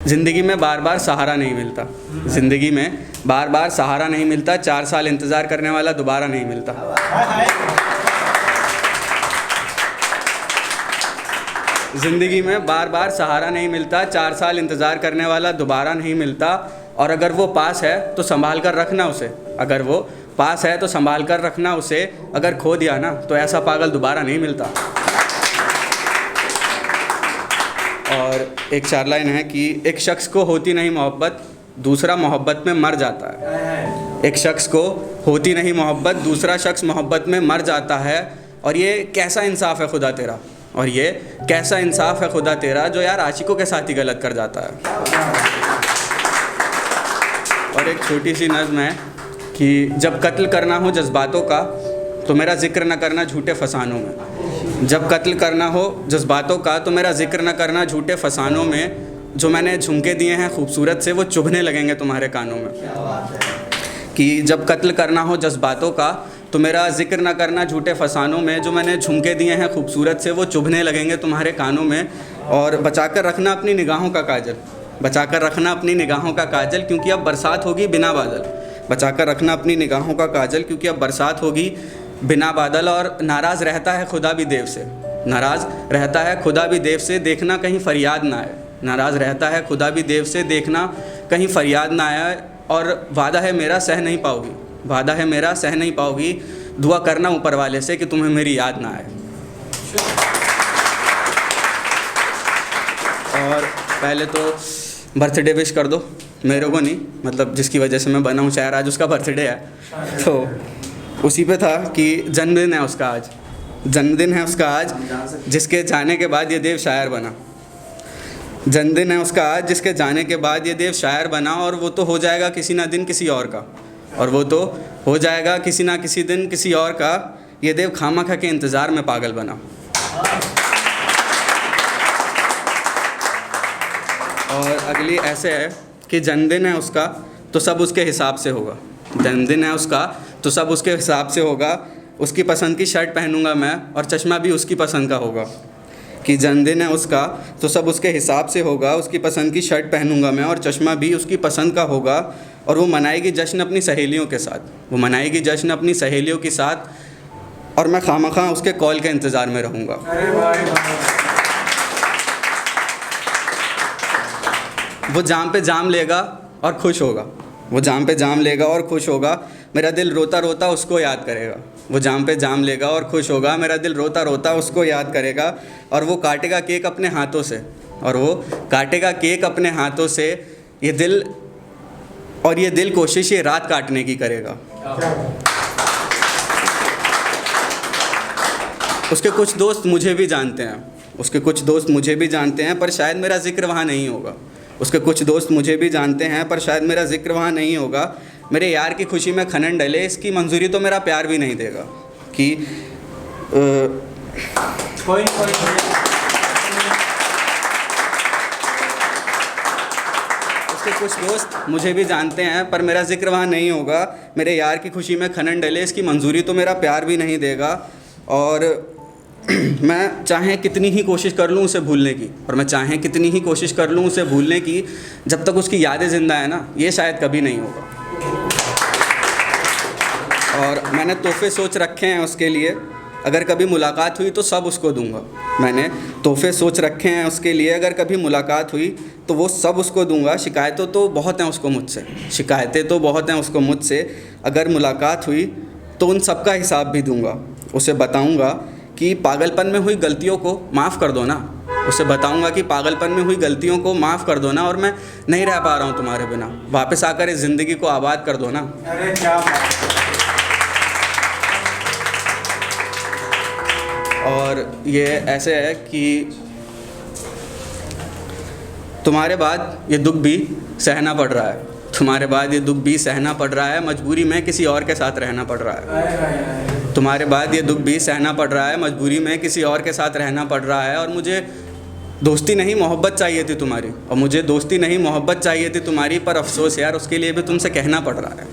ज़िंदगी में बार बार सहारा नहीं मिलता, ज़िंदगी में बार बार सहारा नहीं मिलता, 4 साल इंतज़ार करने वाला दोबारा नहीं मिलता। ज़िंदगी में बार बार सहारा नहीं मिलता, 4 साल इंतज़ार करने वाला दोबारा नहीं मिलता। और अगर वो पास है तो संभाल कर रखना उसे, अगर वो पास है तो संभाल कर रखना उसे, अगर खो दिया ना तो ऐसा पागल दोबारा नहीं मिलता। और एक 4 लाइन है कि एक शख्स को होती नहीं मोहब्बत, दूसरा मोहब्बत में मर जाता है। एक शख्स को होती नहीं मोहब्बत, दूसरा शख्स मोहब्बत में मर जाता है। और ये कैसा इंसाफ है खुदा तेरा, और ये कैसा इंसाफ है खुदा तेरा, जो यार आशिकों के साथ ही गलत कर जाता है। और एक छोटी सी नज़्म है कि जब कत्ल करना हो जज्बातों का तो मेरा ज़िक्र न करना झूठे फसानों में। जब कत्ल करना हो जज्बातों का तो मेरा ज़िक्र न करना झूठे फसानों में। जो मैंने झुमके दिए हैं खूबसूरत से वो चुभने लगेंगे तुम्हारे कानों में। कि जब कत्ल करना हो जज्बातों का तो मेरा ज़िक्र न करना झूठे फसानों में। जो मैंने झुमके दिए हैं खूबसूरत से वो चुभने लगेंगे तुम्हारे कानों में। और बचाकर रखना अपनी निगाहों का काजल, बचाकर रखना अपनी निगाहों का काजल, क्योंकि अब बरसात होगी बिना बादल। बचाकर रखना अपनी निगाहों का काजल, क्योंकि अब बरसात होगी बिना बादल। और नाराज़ रहता है खुदा भी देव से, नाराज़ रहता है खुदा भी देव से, देखना कहीं फरियाद ना आए। नाराज़ रहता है खुदा भी देव से, देखना कहीं फरियाद ना आए। और वादा है मेरा सह नहीं पाओगी, वादा है मेरा सह नहीं पाओगी, दुआ करना ऊपर वाले से कि तुम्हें मेरी याद ना आए। और पहले तो बर्थडे विश कर दो, मेरे को नहीं, मतलब जिसकी वजह से मैं बना हूँ शायर, आज उसका बर्थडे है। तो उसी पे था कि जन्मदिन है उसका आज, जन्मदिन है उसका आज, जिसके जाने के बाद ये देव शायर बना। जन्मदिन है उसका आज, जिसके जाने के बाद ये देव शायर बना। और वो तो हो जाएगा किसी ना दिन किसी और का, और वो तो हो जाएगा किसी ना किसी दिन किसी और का। ये देव खामखा के इंतज़ार में पागल बना। और अगली ऐसे है कि जन्मदिन है उसका तो सब उसके हिसाब से होगा। जन्मदिन है उसका तो सब उसके हिसाब से होगा। उसकी पसंद की शर्ट पहनूंगा मैं और चश्मा भी उसकी पसंद का होगा। कि जन्मदिन है उसका तो सब उसके हिसाब से होगा। उसकी पसंद की शर्ट पहनूंगा मैं और चश्मा भी उसकी पसंद का होगा। और वो मनाएगी जश्न अपनी सहेलियों के साथ, वो मनाएगी जश्न अपनी सहेलियों के साथ। और मैं खामखा उसके कॉल के इंतज़ार में रहूँगा। वो जाम पे जाम लेगा और खुश होगा, वो जाम पे जाम लेगा और खुश होगा। मेरा दिल रोता रोता उसको याद करेगा। वो जाम पे जाम लेगा और खुश होगा, मेरा दिल रोता रोता उसको याद करेगा। और वो काटेगा केक अपने हाथों से, और वो काटेगा केक अपने हाथों से। ये दिल और ये दिल कोशिश ये रात काटने की करेगा। उसके कुछ दोस्त मुझे भी जानते हैं, उसके कुछ दोस्त मुझे भी जानते हैं, पर शायद मेरा जिक्र वहाँ नहीं होगा। उसके कुछ दोस्त मुझे भी जानते हैं, पर शायद मेरा जिक्र वहाँ नहीं होगा। मेरे यार की खुशी में खनन डले, इसकी मंजूरी तो मेरा प्यार भी नहीं देगा। कि उसके कुछ दोस्त मुझे भी जानते हैं, पर मेरा जिक्र वहाँ नहीं होगा। मेरे यार की खुशी में खनन डले, इसकी मंजूरी तो मेरा प्यार भी नहीं देगा। और मैं चाहे कितनी ही कोशिश कर लूँ उसे भूलने की, और मैं चाहे कितनी ही कोशिश कर लूँ उसे भूलने की, जब तक उसकी यादें ज़िंदा है ना, ये शायद कभी नहीं होगा। और मैंने तोहफे सोच रखे हैं उसके लिए, अगर कभी मुलाकात हुई तो सब उसको दूंगा। मैंने तोहफे सोच रखे हैं उसके लिए, अगर कभी मुलाकात हुई तो वो सब उसको दूंगा। शिकायतों तो बहुत हैं उसको मुझसे, शिकायतें तो बहुत हैं उसको मुझसे। अगर मुलाकात हुई तो उन सब का हिसाब भी दूंगा। उसे बताऊंगा कि पागलपन में हुई गलतियों को माफ़ कर दो ना। उसे बताऊंगा कि पागलपन में हुई गलतियों को माफ़ कर दो ना, और मैं नहीं रह पा रहा हूँ तुम्हारे बिना, वापस आकर इस ज़िंदगी को आबाद कर दो ना। अरे क्या और ये ऐसे है कि तुम्हारे बाद ये दुख भी सहना पड़ रहा है, तुम्हारे बाद ये दुख भी सहना पड़ रहा है, मजबूरी में किसी और के साथ रहना पड़ रहा है। तुम्हारे बाद ये दुख भी सहना पड़ रहा है, मजबूरी में किसी और के साथ रहना पड़ रहा है। और मुझे दोस्ती नहीं मोहब्बत चाहिए थी तुम्हारी, और मुझे दोस्ती नहीं मोहब्बत चाहिए थी तुम्हारी, पर अफसोस यार उसके लिए भी तुमसे कहना पड़ रहा है।